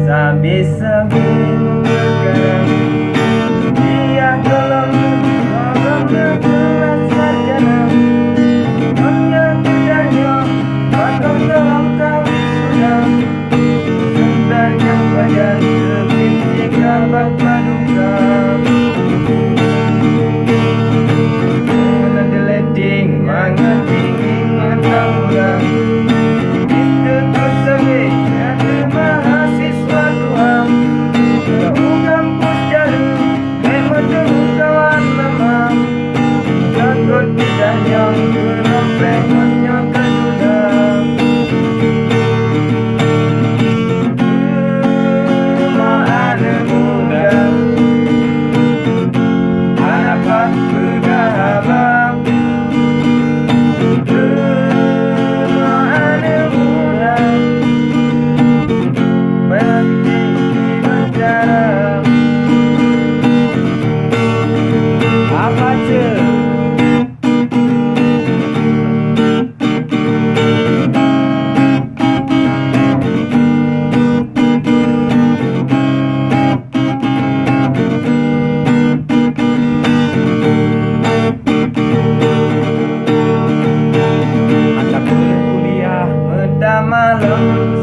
Sabi-sabi bergerak dia dalam orangnya jelas sarjana hanya bedanya bakal dalam kali sudah sebenarnya badan seperti kabar paduka mendeleding mengerti mengenal ulang itu tersebut ada mahasiswa Tuhan tahu kampus jarum memang kawan lama takut tidak yang berompleng menyokong ulang rumah anak muda harapan bergahalang rumah anak muda bagi bicara apa ce mata kuliah malam